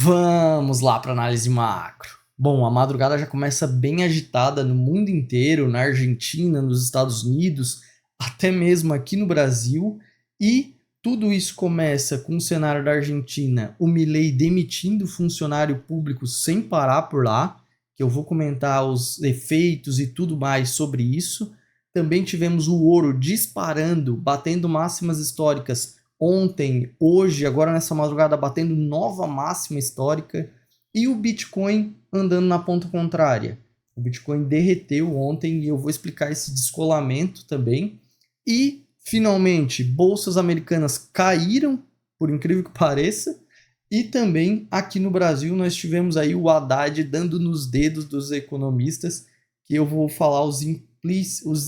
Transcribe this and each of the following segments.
Vamos lá para análise macro. Bom, a madrugada já começa bem agitada no mundo inteiro, na Argentina, nos Estados Unidos, até mesmo aqui no Brasil, e tudo isso começa com o cenário da Argentina, o Milei demitindo funcionário público sem parar por lá, que eu vou comentar os efeitos e tudo mais sobre isso. Também tivemos o ouro disparando, batendo máximas históricas ontem, hoje, agora nessa madrugada, batendo nova máxima histórica, e o Bitcoin andando na ponta contrária. O Bitcoin derreteu ontem e eu vou explicar esse descolamento também. E, finalmente, bolsas americanas caíram, por incrível que pareça, e também aqui no Brasil nós tivemos aí o Haddad dando nos dedos dos economistas, que eu vou falar os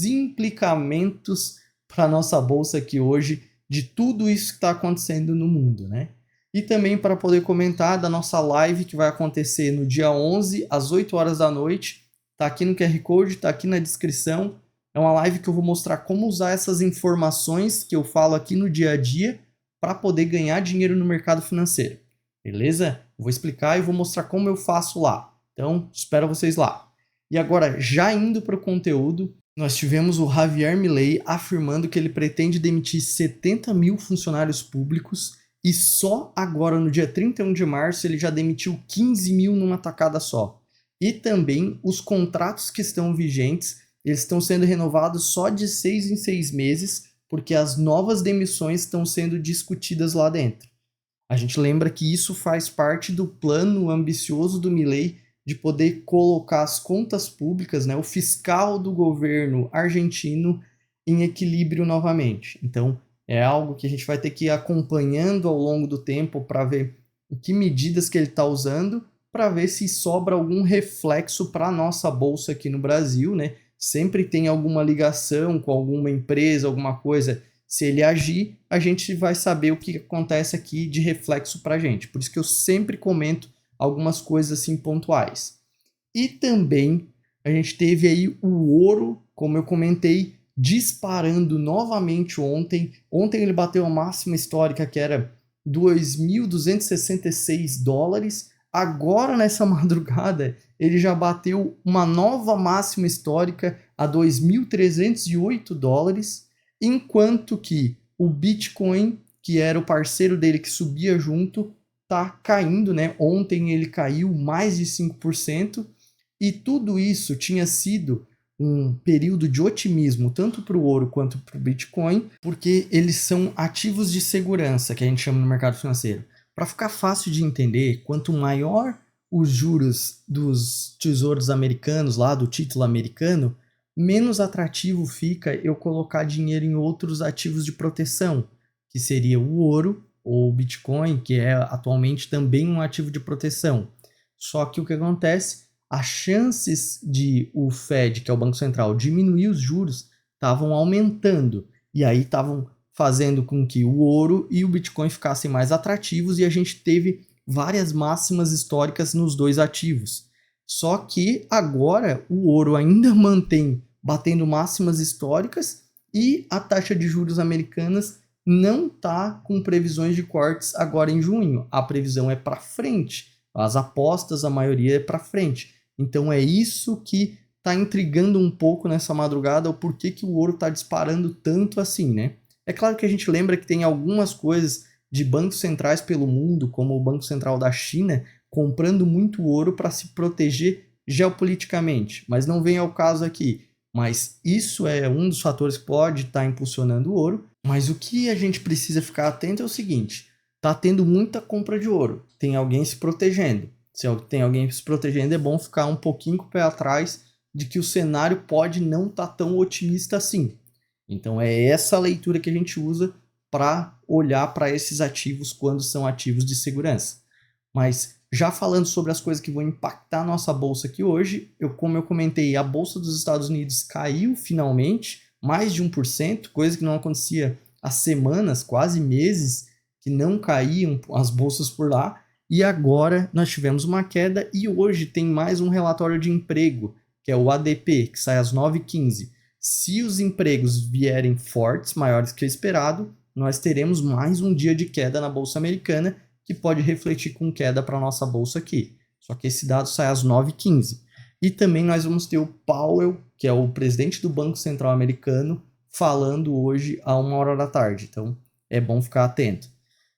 implicamentos para a nossa bolsa aqui hoje, de tudo isso que está acontecendo no mundo, né? E também para poder comentar da nossa live que vai acontecer no dia 11, às 8 horas da noite. Tá aqui no QR Code, tá aqui na descrição. É uma live que eu vou mostrar como usar essas informações que eu falo aqui no dia a dia para poder ganhar dinheiro no mercado financeiro. Beleza? Vou explicar e vou mostrar como eu faço lá. Então, espero vocês lá. E agora, já indo para o conteúdo, nós tivemos o Javier Milei afirmando que ele pretende demitir 70 mil funcionários públicos e só agora, no dia 31 de março, ele já demitiu 15 mil numa tacada só. E também os contratos que estão vigentes, eles estão sendo renovados só de 6 em 6 meses, porque as novas demissões estão sendo discutidas lá dentro. A gente lembra que isso faz parte do plano ambicioso do Milei de poder colocar as contas públicas, né, o fiscal do governo argentino em equilíbrio novamente. Então, é algo que a gente vai ter que ir acompanhando ao longo do tempo para ver que medidas que ele está usando, para ver se sobra algum reflexo para a nossa bolsa aqui no Brasil, né? Sempre tem alguma ligação com alguma empresa, alguma coisa. Se ele agir, a gente vai saber o que acontece aqui de reflexo para a gente. Por isso que eu sempre comento algumas coisas assim pontuais. E também a gente teve aí o ouro, como eu comentei, disparando novamente ontem. Ontem ele bateu a máxima histórica que era 2.266 dólares. Agora, nessa madrugada, ele já bateu uma nova máxima histórica a 2.308 dólares, enquanto que o Bitcoin, que era o parceiro dele que subia junto, tá caindo, né? Ontem ele caiu mais de 5%, e tudo isso tinha sido um período de otimismo tanto para o ouro quanto para o Bitcoin, porque eles são ativos de segurança, que a gente chama no mercado financeiro. Para ficar fácil de entender, quanto maior os juros dos tesouros americanos, lá do título americano, menos atrativo fica eu colocar dinheiro em outros ativos de proteção, que seria o ouro ou o Bitcoin, que é atualmente também um ativo de proteção. Só que o que acontece? As chances de o Fed, que é o Banco Central, diminuir os juros estavam aumentando. E aí estavam fazendo com que o ouro e o Bitcoin ficassem mais atrativos e a gente teve várias máximas históricas nos dois ativos. Só que agora o ouro ainda mantém batendo máximas históricas e a taxa de juros americanas não está com previsões de cortes agora em junho. A previsão é para frente. As apostas, a maioria é para frente. Então é isso que está intrigando um pouco nessa madrugada, o porquê que o ouro está disparando tanto assim, né? É claro que a gente lembra que tem algumas coisas de bancos centrais pelo mundo, como o Banco Central da China, comprando muito ouro para se proteger geopoliticamente, mas não vem ao caso aqui. Mas isso é um dos fatores que pode estar impulsionando o ouro. Mas o que a gente precisa ficar atento é o seguinte: está tendo muita compra de ouro, tem alguém se protegendo. Se tem alguém se protegendo, é bom ficar um pouquinho com o pé atrás de que o cenário pode não estar tão otimista assim. Então é essa leitura que a gente usa para olhar para esses ativos quando são ativos de segurança. Mas já falando sobre as coisas que vão impactar a nossa bolsa aqui hoje, como eu comentei, a bolsa dos Estados Unidos caiu finalmente, mais de 1%, coisa que não acontecia há semanas, quase meses, que não caíam as bolsas por lá. E agora nós tivemos uma queda e hoje tem mais um relatório de emprego, que é o ADP, que sai às 9h15. Se os empregos vierem fortes, maiores que o esperado, nós teremos mais um dia de queda na Bolsa Americana, que pode refletir com queda para a nossa bolsa aqui. Só que esse dado sai às 9h15. E também nós vamos ter o Powell, que é o presidente do Banco Central americano, falando hoje a 1h da tarde. Então é bom ficar atento.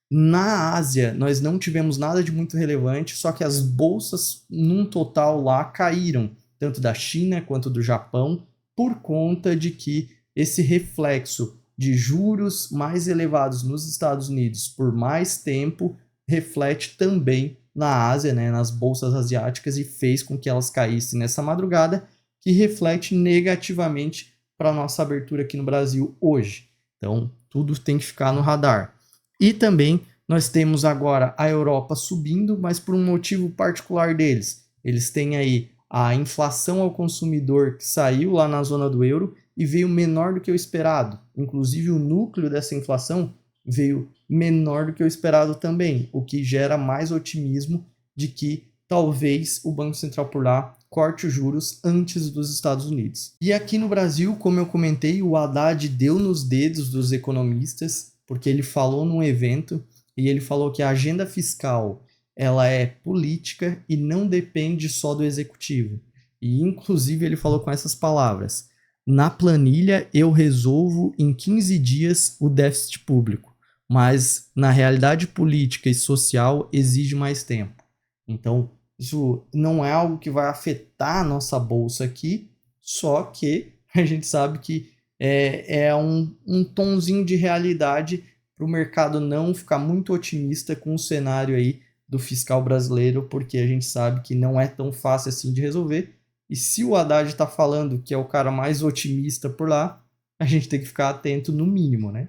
Na Ásia, nós não tivemos nada de muito relevante, só que as bolsas, num total lá, caíram, tanto da China quanto do Japão, por conta de que esse reflexo de juros mais elevados nos Estados Unidos por mais tempo reflete também na Ásia, né, nas bolsas asiáticas, e fez com que elas caíssem nessa madrugada, que reflete negativamente para a nossa abertura aqui no Brasil hoje. Então, tudo tem que ficar no radar. E também nós temos agora a Europa subindo, mas por um motivo particular deles. Eles têm aí a inflação ao consumidor que saiu lá na zona do euro e veio menor do que o esperado. Inclusive o núcleo dessa inflação veio menor do que o esperado também, o que gera mais otimismo de que talvez o Banco Central por lá corte os juros antes dos Estados Unidos. E aqui no Brasil, como eu comentei, o Haddad deu nos dedos dos economistas, porque ele falou num evento e ele falou que a agenda fiscal ela é política e não depende só do executivo. E inclusive ele falou com essas palavras: na planilha eu resolvo em 15 dias o déficit público, mas na realidade política e social exige mais tempo. Então, isso não é algo que vai afetar a nossa bolsa aqui, só que a gente sabe que é um tonzinho de realidade para o mercado não ficar muito otimista com o cenário aí do fiscal brasileiro, porque a gente sabe que não é tão fácil assim de resolver. E se o Haddad está falando que é o cara mais otimista por lá, a gente tem que ficar atento no mínimo, né?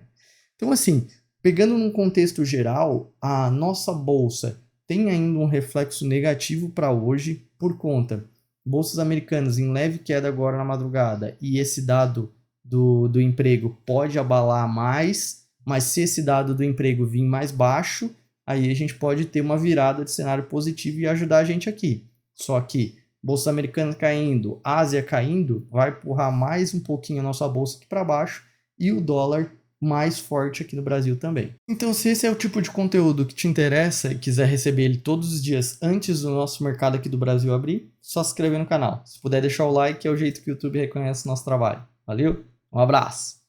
Então, assim, pegando num contexto geral, a nossa bolsa tem ainda um reflexo negativo para hoje por conta bolsas americanas em leve queda agora na madrugada, e esse dado do emprego pode abalar mais, mas se esse dado do emprego vir mais baixo, aí a gente pode ter uma virada de cenário positivo e ajudar a gente aqui. Só que bolsa americana caindo, Ásia caindo, vai empurrar mais um pouquinho a nossa bolsa aqui para baixo e o dólar mais forte aqui no Brasil também. Então, se esse é o tipo de conteúdo que te interessa e quiser receber ele todos os dias antes do nosso mercado aqui do Brasil abrir, só se inscrever no canal. Se puder deixar o like, é o jeito que o YouTube reconhece o nosso trabalho. Valeu, um abraço!